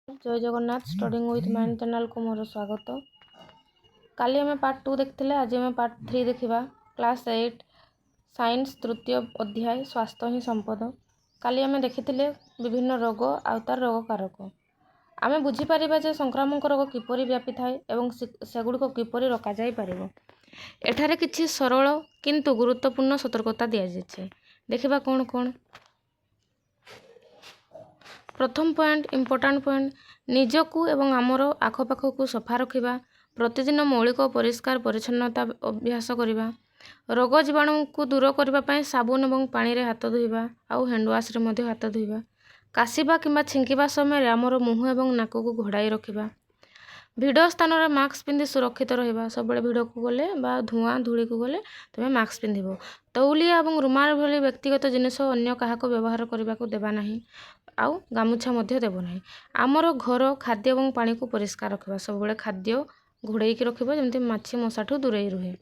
जय Jagannath studying with mind channel को मोर स्वागत। काली आम पार्ट 2 देखते आज आम पार्ट 3 देखा क्लास 8 साइंस तृतीय अध्याय स्वास्थ्य ही संपद। काली आम देखी विभिन्न रोग आउ तार रोग कारक आम बुझीपर जे संक्रामक रोग किपरि व्यापी थाए एवं सेगुड़िक किपरि रोक जाई पारिबो। एठारे किछि सरल किंतु गुरुत्वपूर्ण सतर्कता दि जाइछे। देखिबा कोन कोन। प्रथम पॉइंट इम्पोर्टाट पॉइंट निजकू एवं आमर आखपाखू सफा रखा, प्रतिदिन मौलिक परिष्कार परिच्छन्नता अभ्यास करवा, रोग जीवाणु को दूर करने साबुन और पानी रे हाथ धोइबा आउ हैंडवाश रे मध्य हाथ धोइबा, काशिबा किंबा छिंकिबा समय आमर मुह एवं नाक को घोड़ाई रखिबा, भिड़ स्थान में मास्क पिंधि सुरक्षित रहिबा। सब भिड़ को गले बा धुआं धूली को गले तुम्हें मास्क पिंधिबो। तौलिया और रुमाल भली व्यक्तिगत जिनिस अन्य काहाको व्यवहार करने को देबा नहीं, आउ गामुछा मध्य देव नहीं। आमर घर खाद्य और पानी को परिष्कार रखा, सब खाद्य घोड़े रखा जमी माछी मशाठू दूरे रुहे।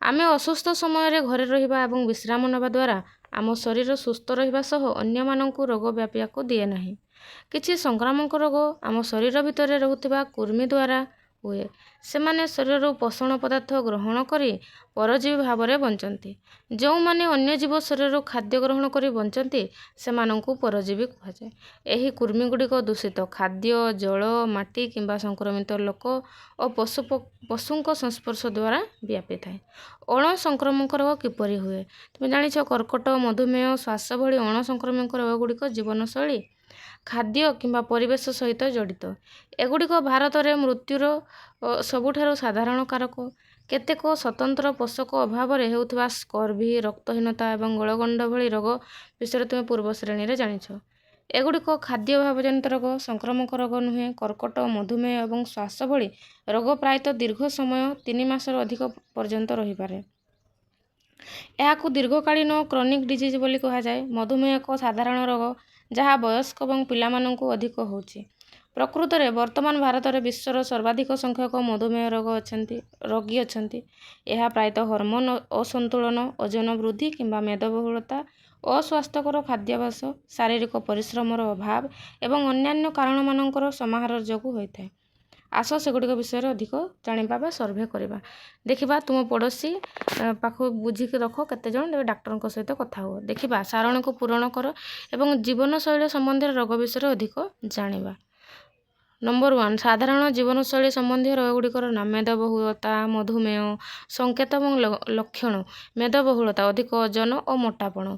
आम असुस्थ समय घरे रहिबा एवं विश्राम नेबा द्वारा आम शरीर सुस्थ रहिबा सह अन्य माननकु रोग व्यापियाको दिए नहीं। किछि संक्रामक रोग आम शरीर भितर रहुथिबा कुर्मी द्वारा हुए। सेमाने शरीर पोषण पदार्थ ग्रहण करी परजीवी भाव में बंचती। जो माने अन्य जीव शरीर खाद्य ग्रहण करी बंचती सेमानंकु परजीवी कहुए। एही कुर्मी गुड़िक दूषित खाद्य जल माटी किंबा संक्रमित लोक और पशुक संस्पर्श द्वारा व्यापी थाए। अण संक्रमक रोग किपरि हुए तुम जानिछ। कर्कट मधुमेह श्वास भली अण संक्रमक रोग गुड़िक जीवनशैली खाद्य किंबा परिवेश सहित जड़ित। एगुड़िक भारत में मृत्युर सबुठारु साधारण कारक। केतेक स्वतंत्र पोषक अभाव हेउथिबा स्कर्वी रक्तहीनता और गलगंड भली रोग विषय तुम पूर्व श्रेणी रे जानिछ। एगुड़िक खाद्य अभावजनित रोग संक्रामक रोग नुहे। कर्कट मधुमेह और श्वास भली रोग प्रायतः दीर्घ समय 3 मासर अधिक पर्यंत रही पारे। यह दीर्घकालीन क्रोनिक डिजीज बोली कहा जाए। मधुमेह एक साधारण रोग जहाँ वयस्क और पिलामानंकु अधिक होउछि। प्रकृत में वर्तमान भारत में विश्वर सर्वाधिक संख्यक मधुमेह रोगी अच्छा। यह प्रायतः हार्मोन असंतुलन ओजन वृद्धि किंबा मेदबहुलता अस्वास्थ्यकर खाद्याभ्यास शारीरिक परिश्रमर अभाव एवं अन्यान्य कारण मानकर समाहार जोगु होइଥାଏ। आस सेगुड़िक विषय अधिक जानिबा सर्भे करवा। देखिबा तुम पड़ोसी पाखु बुझिक रख केते जण डाक्टर सहित कथा हो। देखिबा सारण को पूरण कर एवं जीवनशैली संबंधी रोग विषय अधिक जानिबा। नंबर 1 साधारण जीवनशैली संबंधी रोग गुड़िकर नाम मेदबहुलता मधुमेह संकेत और लक्षण। मेदबहुलता अधिक ओजन और मोटापण।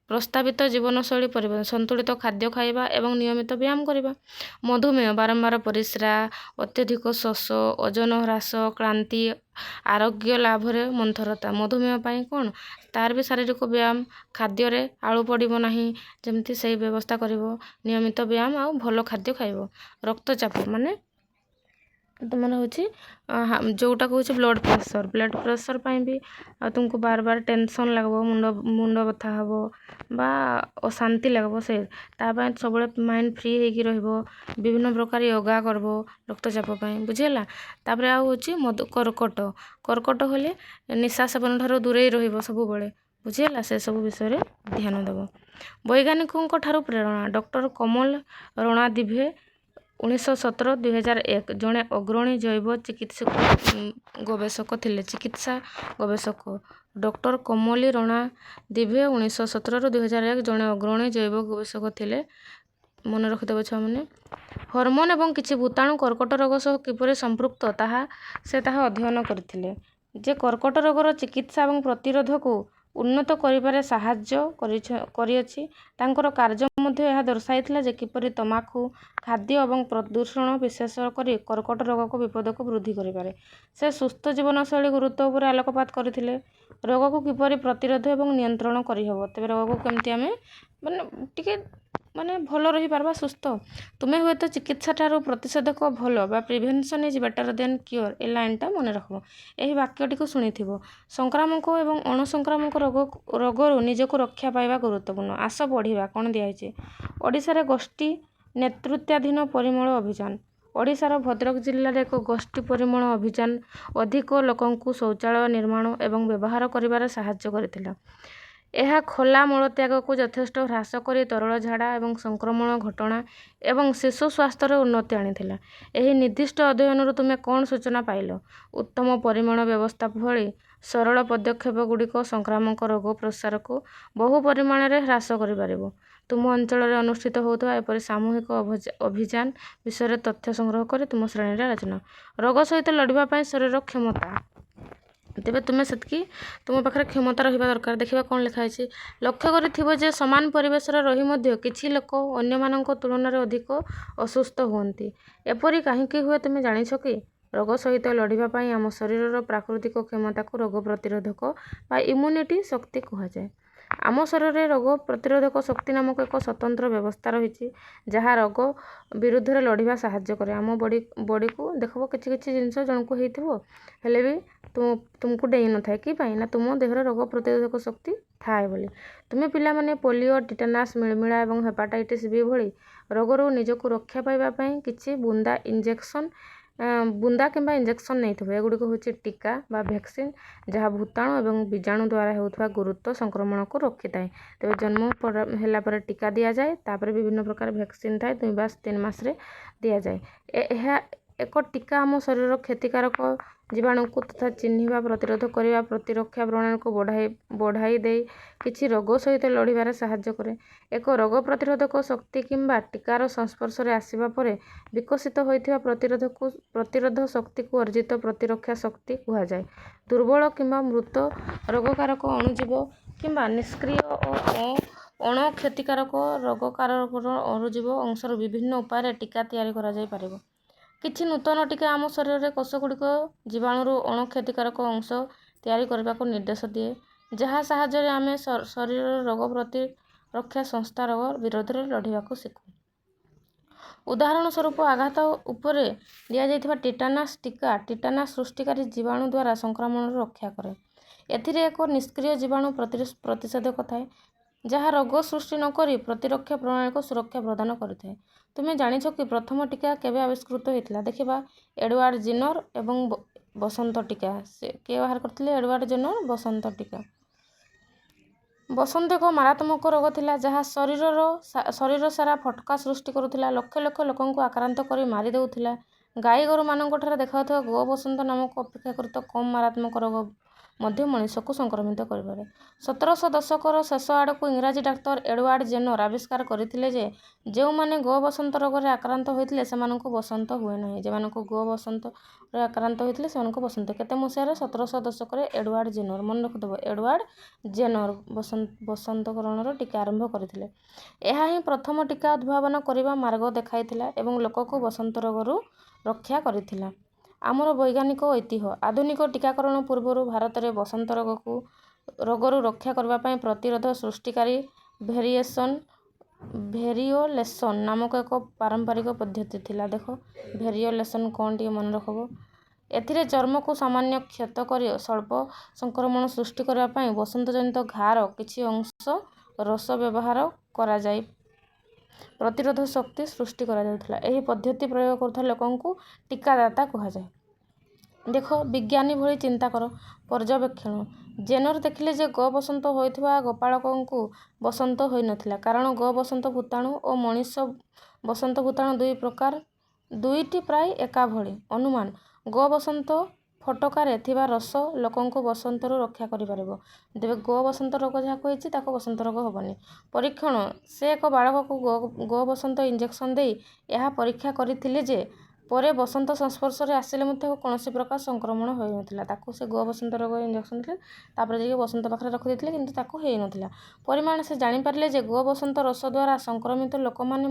प्रस्तावित जीवनशैली परिवर्तन संतुलित खाद्य खाइबा एवं नियमित व्यायाम करबा। मधुमेह बारंबार परिस्रा अत्यधिक शोष ओजन ह्रास क्लांति आरोग्य लाभ रे मंथरता। मधुमेह पाई कौन तार भी शारीरिक व्यायाम खाद्य रे आलू पड़िबो नाही जमती सही व्यवस्था करिवो। नियमित व्यायाम आ भलो खाद्य खाइबो। रक्तचाप माने तुमने हूँ जोटा कहूँ ब्लड प्रेशर पाई भी तुमको बार बार टेंशन लगबो मुंड बथा हबो बा अशांति लगबो से तापाई सब माइंड फ्री होगी रहिबो। विभिन्न प्रकार योगा करबो रक्तचाप पाई बुझेला। तापरे आ हूँ कर्कट होले निशा सेवन ठारो दूरे रहिबो सब बळे बुझेला। से सब विषय रे ध्यान देबो। वैज्ञानिकों ठारो प्रेरणा डॉक्टर कमल रणा दिभे 1917-2001 जड़े अग्रणी जैव गवेषक थिले। चिकित्सा गवेषक डॉक्टर कमली रणा दिभे 1917-2001 जड़े अग्रणी जैव गवेषक थिले। मन रखिदेव छुआ मैंने। हॉर्मोन एवं किछि भूताणु कर्कट रोग सह किपरि संपृक्त से अध्ययन करथिले। जे कर्कट रोगर चिकित्सा और प्रतिरोध को उन्नत करिबारे साहाय्य करियछि। तांकर कार्य मध्ये यह दर्शाइथिला जे किपरि तमाखु खाद्य और प्रदूषण विशेष करी कर्कट रोग को विपद को वृद्धि करिपारे। से सुस्थ जीवनशैली गुरुत्व उपर आलोकपात करथिले। रोग को किपरि प्रतिरोध और नियंत्रण करिहबो। तेबे रोग को केमती आमे माने टिके माने भलो रही पारबा सुस्थ। तुम्हें हुए तो चिकित्सा ठारो प्रतिषेधक भलो बा prevention is better than cure ए लाइनटा मन रखबो। एही वाक्यटी को सुनिथिबो। संक्रामक एवं अणसंक्रामक रोगरू निजको रक्षा पाइबा गुरुत्वपूर्ण। आस बढ़िबा कोन दियाइछे। ओडिशा रे गोष्ठी नेतृत्वाधीन परिमल अभियान। ओडिशार भद्रक जिल्ला रे एक गोष्ठी परिमल अभियान अधिक लोकंकु शौचालय निर्माण एवं व्यवहार करिबार साहाय्य करथिला। ଏହା ଖୋଲା ମଳତ୍ୟାଗକୁ ଯଥେଷ୍ଟ ହ୍ରାସ କରି ତରଳ ଝାଡ଼ା ଏବଂ ସଂକ୍ରମଣ ଘଟଣା ଏବଂ ଶିଶୁ ସ୍ୱାସ୍ଥ୍ୟରେ ଉନ୍ନତି ଆଣିଥିଲା। ଏହି ନିର୍ଦ୍ଦିଷ୍ଟ ଅଧ୍ୟୟନରୁ ତୁମେ କ'ଣ ସୂଚନା ପାଇଲ? ଉତ୍ତମ ପରିମଳ ବ୍ୟବସ୍ଥା ଭଳି ସରଳ ପଦକ୍ଷେପଗୁଡ଼ିକ ସଂକ୍ରାମକ ରୋଗ ପ୍ରସାରକୁ ବହୁ ପରିମାଣରେ ହ୍ରାସ କରିପାରିବ। ତୁମ ଅଞ୍ଚଳରେ ଅନୁଷ୍ଠିତ ହେଉଥିବା ଏପରି ସାମୂହିକ ଅଭିଯାନ ବିଷୟରେ ତଥ୍ୟ ସଂଗ୍ରହ କରି ତୁମ ଶ୍ରେଣୀରେ ଆଲୋଚନା। ରୋଗ ସହିତ ଲଢ଼ିବା ପାଇଁ ଶରୀରର କ୍ଷମତା। ତେବେ ତୁମେ ସେତିକି ତୁମ ପାଖରେ କ୍ଷମତା ରହିବା ଦରକାର। ଦେଖିବା କ'ଣ ଲେଖା ହେଇଛି। ଲକ୍ଷ୍ୟ କରିଥିବ ଯେ ସମାନ ପରିବେଶରେ ରହି ମଧ୍ୟ କିଛି ଲୋକ ଅନ୍ୟମାନଙ୍କ ତୁଳନାରେ ଅଧିକ ଅସୁସ୍ଥ ହୁଅନ୍ତି। ଏପରି କାହିଁକି ହୁଏ ତୁମେ ଜାଣିଛ କି? ରୋଗ ସହିତ ଲଢ଼ିବା ପାଇଁ ଆମ ଶରୀରର ପ୍ରାକୃତିକ କ୍ଷମତାକୁ ରୋଗ ପ୍ରତିରୋଧକ ବା ଇମ୍ୟୁନିଟି ଶକ୍ତି କୁହାଯାଏ। ଆମ ଶରୀରରେ ରୋଗ ପ୍ରତିରୋଧକ ଶକ୍ତି ନାମକ ଏକ ସ୍ୱତନ୍ତ୍ର ବ୍ୟବସ୍ଥା ରହିଛି ଯାହା ରୋଗ ବିରୁଦ୍ଧରେ ଲଢ଼ିବା ସାହାଯ୍ୟ କରେ। ଆମ ବଡ଼ିକୁ ଦେଖିବ କିଛି କିଛି ଜିନିଷ ଜଣକୁ ହେଇଥିବ ହେଲେ ବି ତୁମକୁ ଡେଇଁ ନଥାଏ। କି ପାଇଁ ନା ତୁମ ଦେହରେ ରୋଗ ପ୍ରତିରୋଧକ ଶକ୍ତି ଥାଏ ବୋଲି। ତୁମେ ପିଲାମାନେ ପୋଲିଓ, ଟିଟାନାସ୍, ମିଳିମିଳା ଏବଂ ହେପାଟାଇଟିସ୍ ବି ଭଳି ରୋଗରୁ ନିଜକୁ ରକ୍ଷା ପାଇବା ପାଇଁ କିଛି ବୁନ୍ଦା କିମ୍ବା ଇଞ୍ଜେକ୍ସନ୍ ନେଇଥିବ। ଏଗୁଡ଼ିକ ହେଉଛି ଟୀକା ବା ଭ୍ୟାକ୍ସିନ୍ ଯାହା ଭୂତାଣୁ ଏବଂ ବୀଜାଣୁ ଦ୍ୱାରା ହେଉଥିବା ଗୁରୁତ୍ୱ ସଂକ୍ରମଣକୁ ରୋକିଥାଏ। ତେବେ ଜନ୍ମ ହେଲା ପରେ ଟୀକା ଦିଆଯାଏ। ତାପରେ ବିଭିନ୍ନ ପ୍ରକାର ଭ୍ୟାକ୍ସିନ୍ ଥାଏ 2 ବା 3 ମାସରେ ଦିଆଯାଏ। ଏହା ଏକ ଟୀକା ଆମ ଶରୀରର କ୍ଷତିକାରକ ଜୀବାଣୁକୁ ତଥା ଚିହ୍ନିବା, ପ୍ରତିରୋଧ କରିବା ପ୍ରତିରକ୍ଷା ପ୍ରଣାଳୀକୁ ବଢ଼ାଇ ଦେଇ କିଛି ରୋଗ ସହିତ ଲଢ଼ିବାରେ ସାହାଯ୍ୟ କରେ। ଏକ ରୋଗ ପ୍ରତିରୋଧକ ଶକ୍ତି କିମ୍ବା ଟୀକାର ସଂସ୍ପର୍ଶରେ ଆସିବା ପରେ ବିକଶିତ ହୋଇଥିବା ପ୍ରତିରୋଧ ଶକ୍ତିକୁ ଅର୍ଜିତ ପ୍ରତିରକ୍ଷା ଶକ୍ତି କୁହାଯାଏ। ଦୁର୍ବଳ କିମ୍ବା ମୃତ ରୋଗକାରକ ଅଣୁଜୀବ କିମ୍ବା ନିଷ୍କ୍ରିୟ ଓ ଅଣ-କ୍ଷତିକାରକ ରୋଗକାରକ ଅଣୁଜୀବ ଅଂଶରୁ ବିଭିନ୍ନ ଉପାୟରେ ଟୀକା ତିଆରି କରାଯାଇପାରିବ। କିଛି ନୂତନ ଟୀକା ଆମ ଶରୀରରେ କୋଷଗୁଡ଼ିକ ଜୀବାଣୁରୁ ଅଣ-କ୍ଷତିକାରକ ଅଂଶ ତିଆରି କରିବାକୁ ନିର୍ଦ୍ଦେଶ ଦିଏ ଯାହା ସାହାଯ୍ୟରେ ଆମେ ଶରୀରର ରୋଗ ପ୍ରତିରକ୍ଷା ସଂସ୍ଥା ରୋଗ ବିରୋଧରେ ଲଢ଼ିବାକୁ ଶିଖୁ। ଉଦାହରଣ ସ୍ୱରୂପ ଆଘାତ ଉପରେ ଦିଆଯାଇଥିବା ଟିଟାନାସ୍ ଟୀକା ଟିଟାନାସ୍ ସୃଷ୍ଟିକାରୀ ଜୀବାଣୁ ଦ୍ୱାରା ସଂକ୍ରମଣରୁ ରକ୍ଷା କରେ। ଏଥିରେ ଏକ ନିଷ୍କ୍ରିୟ ଜୀବାଣୁ ପ୍ରତିଷେଧକ ଥାଏ ଯାହା ରୋଗ ସୃଷ୍ଟି ନକରି ପ୍ରତିରକ୍ଷା ପ୍ରଣାଳୀକୁ ସୁରକ୍ଷା ପ୍ରଦାନ କରିଥାଏ। ତୁମେ ଜାଣିଛ କି ପ୍ରଥମ ଟୀକା କେବେ ଆବିଷ୍କୃତ ହୋଇଥିଲା? ଦେଖିବା। ଏଡୱାର୍ଡ ଜେନର ଏବଂ ବସନ୍ତ ଟୀକା। କିଏ ବାହାର କରିଥିଲେ? ଏଡୱାର୍ଡ ଜେନର। ବସନ୍ତ ଟୀକା। ବସନ୍ତ ଏକ ମାରାତ୍ମକ ରୋଗ ଥିଲା ଯାହା ଶରୀର ସାରା ଫଟକା ସୃଷ୍ଟି କରୁଥିଲା, ଲକ୍ଷ ଲକ୍ଷ ଲୋକଙ୍କୁ ଆକ୍ରାନ୍ତ କରି ମାରି ଦେଉଥିଲା। ଗାଈ ଗୋରୁମାନଙ୍କଠାରେ ଦେଖାଯାଉଥିବା ଗୋ ବସନ୍ତ ନାମକ ଅପେକ୍ଷାକୃତ କମ୍ ମାରାତ୍ମକ ରୋଗ ମଧ୍ୟ ମଣିଷକୁ ସଂକ୍ରମିତ କରିପାରେ। 1700 ଦଶକର ଶେଷ ଆଡ଼କୁ ଇଂରାଜୀ ଡାକ୍ତର ଏଡୱାର୍ଡ ଜେନର ଆବିଷ୍କାର କରିଥିଲେ ଯେ ଯେଉଁମାନେ ଗୋ ବସନ୍ତ ରୋଗରେ ଆକ୍ରାନ୍ତ ହୋଇଥିଲେ ସେମାନଙ୍କୁ ବସନ୍ତ ହୁଏ ନାହିଁ। ଯେମାନଙ୍କୁ ଗୋ ବସନ୍ତରେ ଆକ୍ରାନ୍ତ ହୋଇଥିଲେ ସେମାନଙ୍କୁ ବସନ୍ତ। କେତେ ମସିହାରେ? 1700 ଦଶକରେ ଏଡୱାର୍ଡ ଜେନର। ମନେ ରଖିଦେବ, ଏଡୱାର୍ଡ ଜେନର ବସନ୍ତକରଣର ଟୀକା ଆରମ୍ଭ କରିଥିଲେ। ଏହା ହିଁ ପ୍ରଥମ ଟୀକା ଉଦ୍ଭାବନ କରିବା ମାର୍ଗ ଦେଖାଇଥିଲା ଏବଂ ଲୋକକୁ ବସନ୍ତ ରୋଗରୁ ରକ୍ଷା କରିଥିଲା। ଆମର ବୈଜ୍ଞାନିକ ଐତିହ୍ୟ। ଆଧୁନିକ ଟୀକାକରଣ ପୂର୍ବରୁ ଭାରତରେ ବସନ୍ତ ରୋଗରୁ ରକ୍ଷା କରିବା ପାଇଁ ପ୍ରତିରୋଧ ସୃଷ୍ଟିକାରୀ ଭେରିଓଲେସନ୍ ନାମକ ଏକ ପାରମ୍ପରିକ ପଦ୍ଧତି ଥିଲା। ଦେଖ, ଭେରିଓଲେସନ୍ କ'ଣ ଟିକେ ମନେ ରଖିବ। ଏଥିରେ ଚର୍ମକୁ ସାମାନ୍ୟ କ୍ଷତ କରି ସ୍ୱଳ୍ପ ସଂକ୍ରମଣ ସୃଷ୍ଟି କରିବା ପାଇଁ ବସନ୍ତଜନିତ ଘା'ର କିଛି ଅଂଶ ରସ ବ୍ୟବହାର କରାଯାଇ ପ୍ରତିରୋଧ ଶକ୍ତି ସୃଷ୍ଟି କରାଯାଉଥିଲା। ଏହି ପଦ୍ଧତି ପ୍ରୟୋଗ କରୁଥିବା ଲୋକଙ୍କୁ ଟୀକାଦାତା କୁହାଯାଏ। ଦେଖ, ବିଜ୍ଞାନୀ ଭଳି ଚିନ୍ତା କର। ପର୍ଯ୍ୟବେକ୍ଷଣ। ଜେନର ଦେଖିଲେ ଯେ ଗୋ ବସନ୍ତ ହୋଇଥିବା ଗୋପାଳକଙ୍କୁ ବସନ୍ତ ହୋଇନଥିଲା କାରଣ ଗୋ ବସନ୍ତ ଭୂତାଣୁ ଓ ମଣିଷ ବସନ୍ତ ଭୂତାଣୁ ଦୁଇଟି ପ୍ରାୟ ଏକା ଭଳି। ଅନୁମାନ। ଗୋ ବସନ୍ତ ଫଟକାରେ ଥିବା ରସ ଲୋକଙ୍କୁ ବସନ୍ତରୁ ରକ୍ଷା କରିପାରିବ। ତେବେ ଗୋ ବସନ୍ତ ରୋଗ ଯାହାକୁ ହେଇଛି ତାକୁ ବସନ୍ତ ରୋଗ ହେବନି। ପରୀକ୍ଷଣ। ସେ ଏକ ବାଳକକୁ ଗୋ ବସନ୍ତ ଇଞ୍ଜେକ୍ସନ୍ ଦେଇ ଏହା ପରୀକ୍ଷା କରିଥିଲେ ଯେ ପରେ ବସନ୍ତ ସଂସ୍ପର୍ଶରେ ଆସିଲେ ମଧ୍ୟ କୌଣସି ପ୍ରକାର ସଂକ୍ରମଣ ହୋଇନଥିଲା। ତାକୁ ସେ ଗୋ ବସନ୍ତ ରୋଗ ଇଞ୍ଜେକ୍ସନ୍ ଦେଲେ ତାପରେ ଯାଇକି ବସନ୍ତ ପାଖରେ ରଖିଦେଇଥିଲେ କିନ୍ତୁ ତାକୁ ହେଇନଥିଲା। ପରିମାଣ। ସେ ଜାଣିପାରିଲେ ଯେ ଗୋ ବସନ୍ତ ରସ ଦ୍ୱାରା ସଂକ୍ରମିତ ଲୋକମାନେ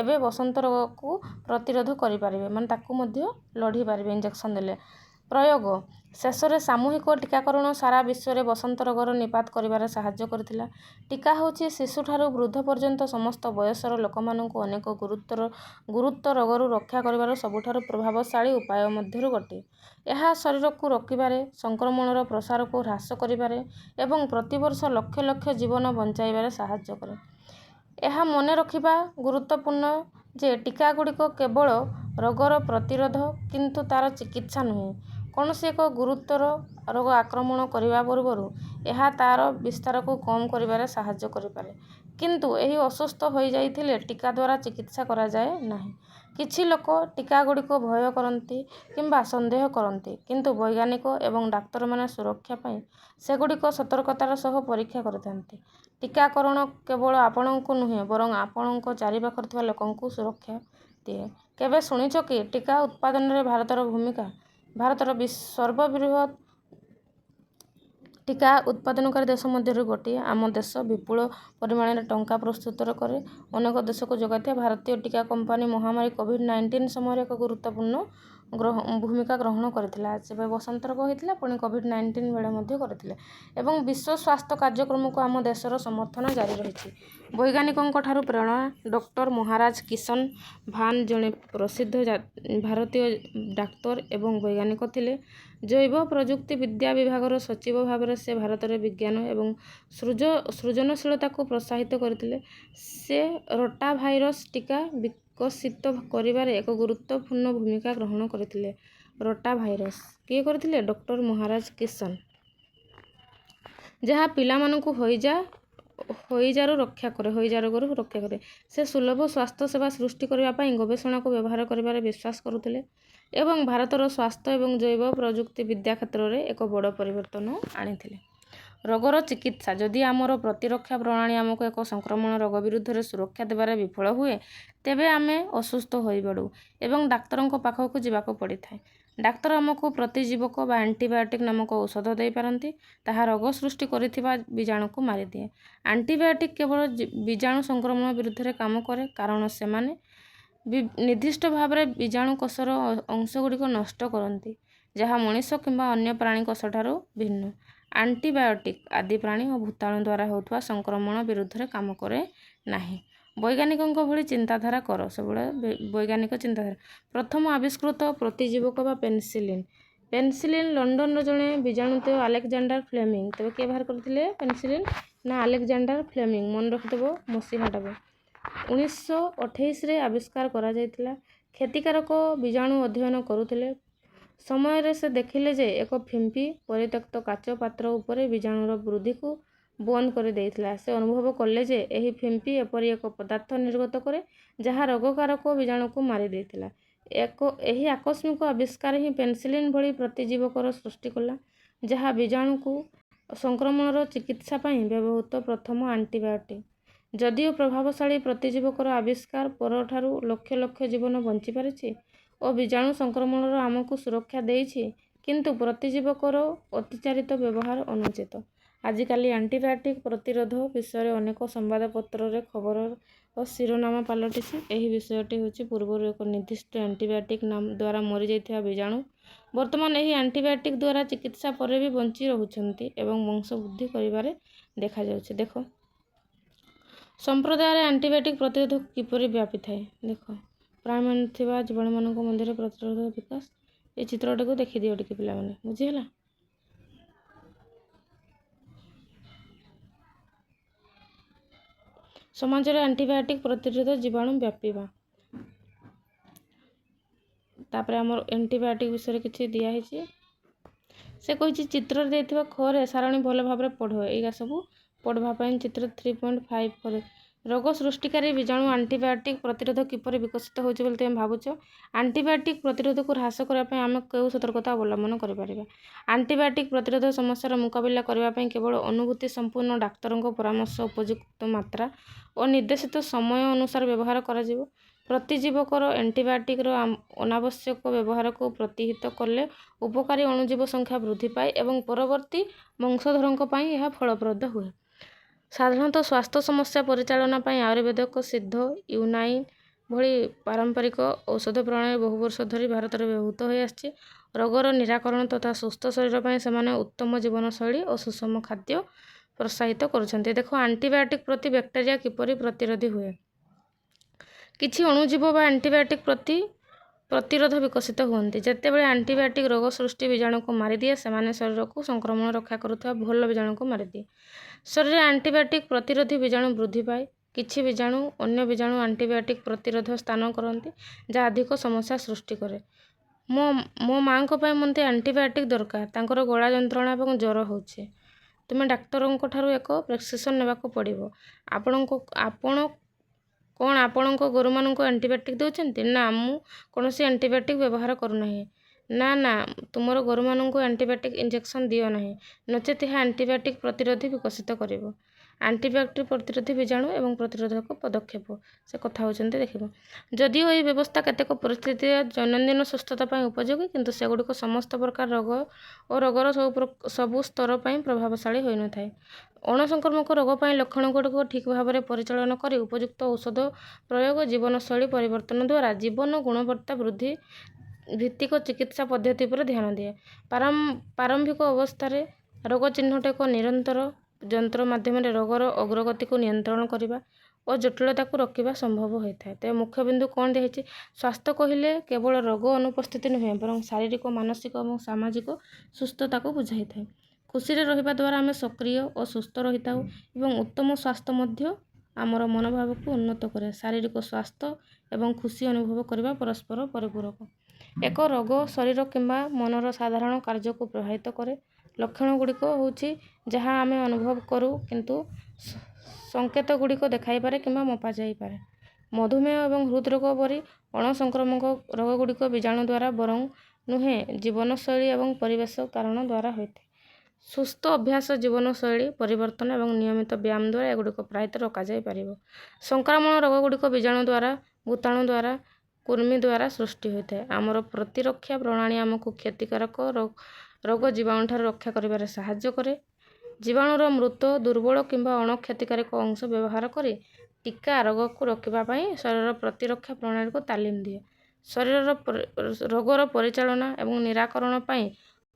ଏବେ ବସନ୍ତ ରୋଗକୁ ପ୍ରତିରୋଧ କରିପାରିବେ, ମାନେ ତାକୁ ମଧ୍ୟ ଲଢ଼ି ପାରିବେ ଇଞ୍ଜେକ୍ସନ୍ ଦେଲେ। ପ୍ରୟୋଗ। ଶେଷରେ ସାମୂହିକ ଟୀକାକରଣ ସାରା ବିଶ୍ୱରେ ବସନ୍ତ ରୋଗର ନିପାତ କରିବାରେ ସାହାଯ୍ୟ କରିଥିଲା। ଟୀକା ହେଉଛି ଶିଶୁଠାରୁ ବୃଦ୍ଧ ପର୍ଯ୍ୟନ୍ତ ସମସ୍ତ ବୟସର ଲୋକମାନଙ୍କୁ ଅନେକ ଗୁରୁତର ରୋଗରୁ ରକ୍ଷା କରିବାର ସବୁଠାରୁ ପ୍ରଭାବଶାଳୀ ଉପାୟ ମଧ୍ୟରୁ ଗୋଟିଏ। ଏହା ଶରୀରକୁ ରୋକିବାରେ, ସଂକ୍ରମଣର ପ୍ରସାରକୁ ହ୍ରାସ କରିବାରେ ଏବଂ ପ୍ରତିବର୍ଷ ଲକ୍ଷ ଲକ୍ଷ ଜୀବନ ବଞ୍ଚାଇବାରେ ସାହାଯ୍ୟ କରେ। ଏହା ମନେ ରଖିବା ଗୁରୁତ୍ୱପୂର୍ଣ୍ଣ ଯେ ଟୀକାଗୁଡ଼ିକ କେବଳ ରୋଗର ପ୍ରତିରୋଧ କିନ୍ତୁ ତା'ର ଚିକିତ୍ସା ନୁହେଁ। କୌଣସି ଏକ ଗୁରୁତର ରୋଗ ଆକ୍ରମଣ କରିବା ପୂର୍ବରୁ ଏହା ତା'ର ବିସ୍ତାରକୁ କମ୍ କରିବାରେ ସାହାଯ୍ୟ କରିପାରେ। କିନ୍ତୁ ଏହି ଅସୁସ୍ଥ ହୋଇଯାଇଥିଲେ ଟୀକା ଦ୍ୱାରା ଚିକିତ୍ସା କରାଯାଏ ନାହିଁ। କିଛି ଲୋକ ଟୀକାଗୁଡ଼ିକୁ ଭୟ କରନ୍ତି କିମ୍ବା ସନ୍ଦେହ କରନ୍ତି, କିନ୍ତୁ ବୈଜ୍ଞାନିକ ଏବଂ ଡାକ୍ତରମାନେ ସୁରକ୍ଷା ପାଇଁ ସେଗୁଡ଼ିକ ସତର୍କତାର ସହ ପରୀକ୍ଷା କରିଥାନ୍ତି। ଟୀକାକରଣ କେବଳ ଆପଣଙ୍କୁ ନୁହେଁ ବରଂ ଆପଣଙ୍କ ଚାରିପାଖରେ ଥିବା ଲୋକଙ୍କୁ ସୁରକ୍ଷା ଦିଏ। କେବେ ଶୁଣିଛ କି ଟୀକା ଉତ୍ପାଦନରେ ଭାରତର ଭୂମିକା? ଭାରତର ସର୍ବବୃହତ୍ ଟୀକା ଉତ୍ପାଦନକାରୀ ଦେଶ ମଧ୍ୟରୁ ଗୋଟିଏ। ଆମ ଦେଶ ବିପୁଳ ପରିମାଣରେ ଟଙ୍କା ପ୍ରସ୍ତୁତ କରେ ଅନେକ ଦେଶକୁ ଯୋଗାଇଥାଏ। ଭାରତୀୟ ଟୀକା କମ୍ପାନୀ ମହାମାରୀ କୋଭିଡ୍-19 ସମୟରେ ଏକ ଗୁରୁତ୍ୱପୂର୍ଣ୍ଣ ଭୂମିକା ଗ୍ରହଣ କରିଥିଲା। ଯେବେ ବସନ୍ତ ରୋଗ ହୋଇଥିଲା, ପୁଣି କୋଭିଡ୍-19 ବେଳେ ମଧ୍ୟ କରିଥିଲେ ଏବଂ ବିଶ୍ୱ ସ୍ୱାସ୍ଥ୍ୟ କାର୍ଯ୍ୟକ୍ରମକୁ ଆମ ଦେଶର ସମର୍ଥନ ଜାରି ରହିଛି। ବୈଜ୍ଞାନିକଙ୍କଠାରୁ ପ୍ରେରଣା ଡକ୍ଟର ମହାରାଜ କିଶନ ଭାନ୍ ଜଣେ ପ୍ରସିଦ୍ଧ ଭାରତୀୟ ଡାକ୍ତର ଏବଂ ବୈଜ୍ଞାନିକ ଥିଲେ। ଜୈବ ପ୍ରଯୁକ୍ତି ବିଦ୍ୟା ବିଭାଗର ସଚିବ ଭାବରେ ସେ ଭାରତରେ ବିଜ୍ଞାନ ଏବଂ ସୃଜନଶୀଳତାକୁ ପ୍ରୋତ୍ସାହିତ କରିଥିଲେ। ସେ ରୋଟାଭାଇରସ୍ ଟୀକା ବିକଶିତ କରିବାରେ ଏକ ଗୁରୁତ୍ୱପୂର୍ଣ୍ଣ ଭୂମିକା ଗ୍ରହଣ କରିଥିଲେ। ରୋଟାଭାଇରସ୍ କିଏ କରିଥିଲେ? ଡକ୍ଟର ମହାରାଜ କିଶନ, ଯାହା ପିଲାମାନଙ୍କୁ ହଇଜା ରୋଗରୁ ରକ୍ଷା କରେ। ସେ ସୁଲଭ ସ୍ୱାସ୍ଥ୍ୟ ସେବା ସୃଷ୍ଟି କରିବା ପାଇଁ ଗବେଷଣାକୁ ବ୍ୟବହାର କରିବାରେ ବିଶ୍ୱାସ କରୁଥିଲେ ଏବଂ ଭାରତର ସ୍ୱାସ୍ଥ୍ୟ ଏବଂ ଜୈବ ପ୍ରଯୁକ୍ତି ବିଦ୍ୟା କ୍ଷେତ୍ରରେ ଏକ ବଡ଼ ପରିବର୍ତ୍ତନ ଆଣିଥିଲେ। ରୋଗର ଚିକିତ୍ସା। ଯଦି ଆମର ପ୍ରତିରକ୍ଷା ପ୍ରଣାଳୀ ଆମକୁ ଏକ ସଂକ୍ରମଣ ରୋଗ ବିରୁଦ୍ଧରେ ସୁରକ୍ଷା ଦେବାରେ ବିଫଳ ହୁଏ, ତେବେ ଆମେ ଅସୁସ୍ଥ ହୋଇପଡ଼ୁ ଏବଂ ଡାକ୍ତରଙ୍କ ପାଖକୁ ଯିବାକୁ ପଡ଼ିଥାଏ। ଡାକ୍ତର ଆମକୁ ପ୍ରତିଜୀବକ ବା ଆଣ୍ଟିବାୟୋଟିକ୍ ନାମକ ଔଷଧ ଦେଇପାରନ୍ତି। ତାହା ରୋଗ ସୃଷ୍ଟି କରିଥିବା ବୀଜାଣୁକୁ ମାରିଦିଏ। ଆଣ୍ଟିବାୟୋଟିକ୍ କେବଳ ବୀଜାଣୁ ସଂକ୍ରମଣ ବିରୁଦ୍ଧରେ କାମ କରେ କାରଣ ସେମାନେ ନିର୍ଦ୍ଦିଷ୍ଟ ଭାବରେ ବୀଜାଣୁ କୋଷର ଅଂଶଗୁଡ଼ିକ ନଷ୍ଟ କରନ୍ତି, ଯାହା ମଣିଷ କିମ୍ବା ଅନ୍ୟ ପ୍ରାଣୀ କୋଷଠାରୁ ଭିନ୍ନ। ଆଣ୍ଟିବାୟୋଟିକ୍ ଆଦି ପ୍ରାଣୀ ଓ ଭୂତାଣୁ ଦ୍ୱାରା ହେଉଥିବା ସଂକ୍ରମଣ ବିରୁଦ୍ଧରେ କାମ କରେ ନାହିଁ। ବୈଜ୍ଞାନିକଙ୍କ ଭଳି ଚିନ୍ତାଧାରା କର। ସବୁବେଳେ ବୈଜ୍ଞାନିକ ଚିନ୍ତାଧାରା। ପ୍ରଥମ ଆବିଷ୍କୃତ ପ୍ରତିଜୀବକ ବା ପେନିସିଲିନ୍। ପେନିସିଲିନ୍ ଲଣ୍ଡନର ଜଣେ ବୀଜାଣୁତତ୍ତ୍ୱ ଆଲେକ୍ଜାଣ୍ଡାର ଫ୍ଲେମିଂ। ତେବେ କିଏ ବାହାର କରିଥିଲେ ପେନିସିଲିନ୍? ନା ଆଲେକ୍ଜାଣ୍ଡାର ଫ୍ଲେମିଂ। ମନେ ରଖିଦେବ ମସିହାଟାକୁ। 1928ରେ ଆବିଷ୍କାର କରାଯାଇଥିଲା। କ୍ଷତିକାରକ ବୀଜାଣୁ ଅଧ୍ୟୟନ କରୁଥିଲେ ସମୟରେ ସେ ଦେଖିଲେ ଯେ ଏକ ଫିମ୍ପି ପରିତ୍ୟକ୍ତ କାଚ ପାତ୍ର ଉପରେ ବୀଜାଣୁର ବୃଦ୍ଧିକୁ ବନ୍ଦ କରିଦେଇଥିଲା। ସେ ଅନୁଭବ କଲେ ଯେ ଏହି ଫିମ୍ପି ଏପରି ଏକ ପଦାର୍ଥ ନିର୍ଗତ କରେ ଯାହା ରୋଗକାରକ ବୀଜାଣୁକୁ ମାରିଦେଇଥିଲା। ଏହି ଆକସ୍ମିକ ଆବିଷ୍କାର ହିଁ ପେନିସିଲିନ୍ ଭଳି ପ୍ରତିଜୀବକର ସୃଷ୍ଟି କଲା, ଯାହା ବୀଜାଣୁ ସଂକ୍ରମଣର ଚିକିତ୍ସା ପାଇଁ ବ୍ୟବହୃତ ପ୍ରଥମ ଆଣ୍ଟିବାୟୋଟିକ୍। ଯଦିଓ ପ୍ରଭାବଶାଳୀ ପ୍ରତିଜୀବକର ଆବିଷ୍କାର ପରଠାରୁ ଲକ୍ଷ ଲକ୍ଷ ଜୀବନ ବଞ୍ଚିପାରିଛି ଓ ବୀଜାଣୁ ସଂକ୍ରମଣରୁ ଆମକୁ ସୁରକ୍ଷା ଦେଇଛି, କିନ୍ତୁ ପ୍ରତିଜୀବକର ଅତିଚାରିତ ବ୍ୟବହାର ଅନୁଚିତ। ଆଜିକାଲି ଆଣ୍ଟିବାୟୋଟିକ୍ ପ୍ରତିରୋଧ ବିଷୟରେ ଅନେକ ସମ୍ବାଦପତ୍ରରେ ଖବର ଓ ଶିରୋନାମ ପାଲଟିଛି। ଏହି ବିଷୟଟି ହେଉଛି ପୂର୍ବରୁ ଏକ ନିର୍ଦ୍ଦିଷ୍ଟ ଆଣ୍ଟିବାୟୋଟିକ୍ ଦ୍ୱାରା ମରିଯାଇଥିବା ବୀଜାଣୁ ବର୍ତ୍ତମାନ ଏହି ଆଣ୍ଟିବାୟୋଟିକ୍ ଦ୍ୱାରା ଚିକିତ୍ସା ପରେ ବି ବଞ୍ଚି ରହୁଛନ୍ତି ଏବଂ ବଂଶ ବୃଦ୍ଧି କରିବାରେ ଦେଖାଯାଉଛି। ଦେଖ, ସମ୍ପ୍ରଦାୟରେ ଆଣ୍ଟିବାୟୋଟିକ୍ ପ୍ରତିରୋଧ କିପରି ବ୍ୟାପିଥାଏ। ଦେଖ, ପ୍ରାଣୀମାନେ ଥିବା ଜୀବାଣୁମାନଙ୍କ ମଧ୍ୟରେ ପ୍ରତିରୋଧ ବିକାଶ। এই ଚିତ୍ରଟାକୁ ଦେଖିଦିଅ ଟିକେ ପିଲାମାନେ, ବୁଝିହେଲା? ସମାଜରେ ଆଣ୍ଟିବାୟୋଟିକ୍ ପ୍ରତିରୋଧ ଜୀବାଣୁ ବ୍ୟାପିବା। ତାପରେ ଆମର ଆଣ୍ଟିବାୟୋଟିକ୍ ବିଷୟରେ କିଛି ଦିଆହେଇଛି। ସେ କହିଛି ଚିତ୍ରରେ ଦେଇଥିବା ଖରେ ସାରଣୀ ଭଲ ଭାବରେ ପଢ଼। ଏଇଗା ସବୁ ପଢ଼ବା ପାଇଁ ଚିତ୍ର 3.5 ପରେ। ରୋଗ ସୃଷ୍ଟିକାରୀ ବୀଜାଣୁ ଆଣ୍ଟିବାୟୋଟିକ୍ ପ୍ରତିରୋଧ କିପରି ବିକଶିତ ହେଉଛି ବୋଲି ତୁମେ ଭାବୁଛ? ଆଣ୍ଟିବାୟୋଟିକ୍ ପ୍ରତିରୋଧକୁ ହ୍ରାସ କରିବା ପାଇଁ ଆମେ କେଉଁ ସତର୍କତା ଅବଲମ୍ବନ କରିପାରିବା? ଆଣ୍ଟିବାୟୋଟିକ୍ ପ୍ରତିରୋଧ ସମସ୍ୟାର ମୁକାବିଲା କରିବା ପାଇଁ କେବଳ ଅନୁଭୂତି ସମ୍ପନ୍ନ ଡାକ୍ତରଙ୍କ ପରାମର୍ଶ, ଉପଯୁକ୍ତ ମାତ୍ରା ଓ ନିର୍ଦ୍ଦେଶିତ ସମୟ ଅନୁସାରେ ବ୍ୟବହାର କରାଯିବ। ପ୍ରତିଜୀବକର ଆଣ୍ଟିବାୟୋଟିକ୍ର ଅନାବଶ୍ୟକ ବ୍ୟବହାରକୁ ପ୍ରତିହତ କଲେ ଉପକାରୀ ଅଣୁଜୀବ ସଂଖ୍ୟା ବୃଦ୍ଧି ପାଏ ଏବଂ ପରବର୍ତ୍ତୀ ବଂଶଧରଙ୍କ ପାଇଁ ଏହା ଫଳପ୍ରଦ ହୁଏ। ସାଧାରଣତଃ ସ୍ୱାସ୍ଥ୍ୟ ସମସ୍ୟା ପରିଚାଳନା ପାଇଁ ଆୟୁର୍ବେଦିକ, ସିଦ୍ଧ, ୟୁନାନି ଭଳି ପାରମ୍ପରିକ ଔଷଧ ପ୍ରଣାଳୀ ବହୁ ବର୍ଷ ଧରି ଭାରତରେ ବ୍ୟବହୃତ ହୋଇଆସିଛି। ରୋଗର ନିରାକରଣ ତଥା ସୁସ୍ଥ ଶରୀର ପାଇଁ ସେମାନେ ଉତ୍ତମ ଜୀବନଶୈଳୀ ଓ ସୁଷମ ଖାଦ୍ୟ ପ୍ରୋତ୍ସାହିତ କରୁଛନ୍ତି। ଦେଖ, ଆଣ୍ଟିବାୟୋଟିକ୍ ପ୍ରତି ବ୍ୟାକ୍ଟେରିଆ କିପରି ପ୍ରତିରୋଧୀ ହୁଏ। କିଛି ଅଣୁଜୀବ ବା ଆଣ୍ଟିବାୟୋଟିକ୍ ପ୍ରତି ପ୍ରତିରୋଧ ବିକଶିତ ହୁଅନ୍ତି। ଯେତେବେଳେ ଆଣ୍ଟିବାୟୋଟିକ୍ ରୋଗ ସୃଷ୍ଟି ବୀଜାଣୁକୁ ମାରିଦିଏ, ସେମାନେ ଶରୀରକୁ ସଂକ୍ରମଣ ରକ୍ଷା କରୁଥିବା ଭଲ ବୀଜାଣୁକୁ ମାରିଦିଏ। ଶରୀରରେ ଆଣ୍ଟିବାୟୋଟିକ୍ ପ୍ରତିରୋଧୀ ବୀଜାଣୁ ବୃଦ୍ଧି ପାଏ। କିଛି ବୀଜାଣୁ ଅନ୍ୟ ବୀଜାଣୁ ଆଣ୍ଟିବାୟୋଟିକ୍ ପ୍ରତିରୋଧ ସ୍ଥାନ କରନ୍ତି, ଯାହା ଅଧିକ ସମସ୍ୟା ସୃଷ୍ଟି କରେ। ମୋ ମୋ ମାଆଙ୍କ ପାଇଁ ମୋତେ ଆଣ୍ଟିବାୟୋଟିକ୍ ଦରକାର। ତାଙ୍କର ଗଳା ଯନ୍ତ୍ରଣା ଏବଂ ଜ୍ୱର ହେଉଛି। ତୁମେ ଡାକ୍ତରଙ୍କ ଠାରୁ ଏକ ପ୍ରେସ୍କ୍ରିପ୍ସନ୍ ନେବାକୁ ପଡ଼ିବ। ଆପଣ କ'ଣ ଆପଣଙ୍କ ଗୋରୁମାନଙ୍କୁ ଆଣ୍ଟିବାୟୋଟିକ୍ ଦେଉଛନ୍ତି? ନା, ମୁଁ କୌଣସି ଆଣ୍ଟିବାୟୋଟିକ୍ ବ୍ୟବହାର କରୁନାହିଁ। ନା ନା, ତୁମର ଗୋରୁମାନଙ୍କୁ ଆଣ୍ଟିବାୟୋଟିକ୍ ଇଞ୍ଜେକ୍ସନ୍ ଦିଅ ନାହିଁ, ନଚେତ୍ ଏହା ଆଣ୍ଟିବାୟୋଟିକ୍ ପ୍ରତିରୋଧୀ ବିକଶିତ କରିବ। ଆଣ୍ଟିବାୟୋଟିକ୍ ପ୍ରତିରୋଧୀ ବୀଜାଣୁ ଏବଂ ପ୍ରତିରୋଧକ ପଦକ୍ଷେପ ସେ କଥା ହେଉଛନ୍ତି ଦେଖିବ। ଯଦିଓ ଏହି ବ୍ୟବସ୍ଥା କେତେକ ପରିସ୍ଥିତିରେ ଦୈନନ୍ଦିନ ସୁସ୍ଥତା ପାଇଁ ଉପଯୋଗୀ, କିନ୍ତୁ ସେଗୁଡ଼ିକ ସମସ୍ତ ପ୍ରକାର ରୋଗ ଓ ରୋଗର ସବୁ ସ୍ତର ପାଇଁ ପ୍ରଭାବଶାଳୀ ହୋଇନଥାଏ। ଅଣସଂକ୍ରାମକ ରୋଗ ପାଇଁ ଲକ୍ଷଣଗୁଡ଼ିକ ଠିକ୍ ଭାବରେ ପରିଚାଳନା କରି ଉପଯୁକ୍ତ ଔଷଧ ପ୍ରୟୋଗ ଜୀବନଶୈଳୀ ପରିବର୍ତ୍ତନ ଦ୍ୱାରା ଜୀବନ ଗୁଣବତ୍ତା ବୃଦ୍ଧି ଭିତ୍ତିକ ଚିକିତ୍ସା ପଦ୍ଧତି ଉପରେ ଧ୍ୟାନ ଦିଏ। ପ୍ରାରମ୍ଭିକ ଅବସ୍ଥାରେ ରୋଗ ଚିହ୍ନଟ ଏକ ନିରନ୍ତର ଯନ୍ତ୍ର ମାଧ୍ୟମରେ ରୋଗର ଅଗ୍ରଗତିକୁ ନିୟନ୍ତ୍ରଣ କରିବା ଓ ଜଟିଳତାକୁ ରୋକିବା ସମ୍ଭବ ହୋଇଥାଏ। ତେବେ ମୁଖ୍ୟ ବିନ୍ଦୁ କ'ଣ ଦିଆହେଇଛି? ସ୍ୱାସ୍ଥ୍ୟ କହିଲେ କେବଳ ରୋଗ ଅନୁପସ୍ଥିତି ନୁହେଁ, ବରଂ ଶାରୀରିକ, ମାନସିକ ଏବଂ ସାମାଜିକ ସୁସ୍ଥତାକୁ ବୁଝାଇଥାଏ। ଖୁସିରେ ରହିବା ଦ୍ୱାରା ଆମେ ସକ୍ରିୟ ଓ ସୁସ୍ଥ ରହିଥାଉ ଏବଂ ଉତ୍ତମ ସ୍ୱାସ୍ଥ୍ୟ ମଧ୍ୟ ଆମର ମନୋଭାବକୁ ଉନ୍ନତ କରେ। ଶାରୀରିକ ସ୍ୱାସ୍ଥ୍ୟ ଏବଂ ଖୁସି ଅନୁଭବ କରିବା ପରସ୍ପର ପରିପୂରକ। ଏକ ରୋଗ ଶରୀର କିମ୍ବା ମନର ସାଧାରଣ କାର୍ଯ୍ୟକୁ ପ୍ରଭାବିତ କରେ। ଲକ୍ଷଣଗୁଡ଼ିକ ହେଉଛି ଯାହା ଆମେ ଅନୁଭବ କରୁ, କିନ୍ତୁ ସଂକେତଗୁଡ଼ିକ ଦେଖାଇପାରେ କିମ୍ବା ମପାଯାଇପାରେ। ମଧୁମେହ ଏବଂ ହୃଦ୍ରୋଗ ପରି ଅଣସଂକ୍ରାମକ ରୋଗଗୁଡ଼ିକ ବୀଜାଣୁ ଦ୍ୱାରା ବରଂ ନୁହେଁ, ଜୀବନଶୈଳୀ ଏବଂ ପରିବେଶ କାରଣ ଦ୍ୱାରା ହୋଇଥାଏ। ସୁସ୍ଥ ଅଭ୍ୟାସ, ଜୀବନଶୈଳୀ ପରିବର୍ତ୍ତନ ଏବଂ ନିୟମିତ ବ୍ୟାୟାମ ଦ୍ୱାରା ଏଗୁଡ଼ିକ ପ୍ରାୟତଃ ରୋକାଯାଇପାରିବ। ସଂକ୍ରାମକ ରୋଗଗୁଡ଼ିକ ବୀଜାଣୁ ଦ୍ୱାରା, ଭୂତାଣୁ ଦ୍ୱାରା, କୃମି ଦ୍ୱାରା ସୃଷ୍ଟି ହୋଇଥାଏ। ଆମର ପ୍ରତିରକ୍ଷା ପ୍ରଣାଳୀ ଆମକୁ କ୍ଷତିକାରକ ରୋଗ ଜୀବାଣୁଠାରୁ ରକ୍ଷା କରିବାରେ ସାହାଯ୍ୟ କରେ। ଜୀବାଣୁର ମୃତ, ଦୁର୍ବଳ କିମ୍ବା ଅଣ-କ୍ଷତିକାରକ ଅଂଶ ବ୍ୟବହାର କରି ଟୀକା ରୋଗକୁ ରୋକିବା ପାଇଁ ଶରୀରର ପ୍ରତିରକ୍ଷା ପ୍ରଣାଳୀକୁ ତାଲିମ ଦିଏ। ରୋଗର ପରିଚାଳନା ଏବଂ ନିରାକରଣ ପାଇଁ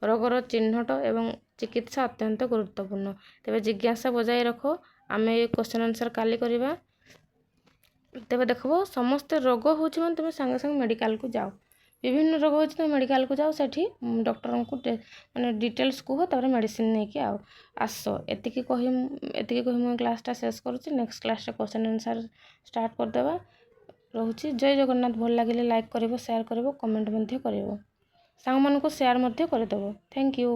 ରୋଗର ଚିହ୍ନଟ ଏବଂ ଚିକିତ୍ସା ଅତ୍ୟନ୍ତ ଗୁରୁତ୍ୱପୂର୍ଣ୍ଣ। ତେବେ ଜିଜ୍ଞାସା ବଜାୟ ରଖ। ଆମେ ଏ କ୍ୱେଶ୍ଚନ୍ ଆନ୍ସର୍ କାଲି କରିବା। ତେବେ ଦେଖିବ, ସମସ୍ତେ ରୋଗ ହେଉଛି ମାନେ ତୁମେ ସାଙ୍ଗେ ସାଙ୍ଗେ ମେଡ଼ିକାଲକୁ ଯାଅ। ବିଭିନ୍ନ ରୋଗ ହେଉଛି ତୁମେ ମେଡ଼ିକାଲକୁ ଯାଅ, ସେଠି ଡକ୍ଟରଙ୍କୁ ମାନେ ଡିଟେଲ୍ସ କୁହ, ତାପରେ ମେଡ଼ିସିନ ନେଇକି ଆସ। ଏତିକି କହି ମୁଁ କ୍ଲାସ୍ଟା ଶେଷ କରୁଛି। ନେକ୍ସଟ କ୍ଲାସ୍ରେ କ୍ୱେଶ୍ଚନ୍ ଆନ୍ସର୍ ଷ୍ଟାର୍ଟ କରିଦେବା। ରହୁଛି। ଜୟ ଜଗନ୍ନାଥ। ଭଲ ଲାଗିଲେ ଲାଇକ୍ କରିବ, ସେୟାର କରିବ, କମେଣ୍ଟ ମଧ୍ୟ କରିବ। ସାଙ୍ଗମାନଙ୍କୁ ସେୟାର ମଧ୍ୟ କରିଦେବ। Thank you.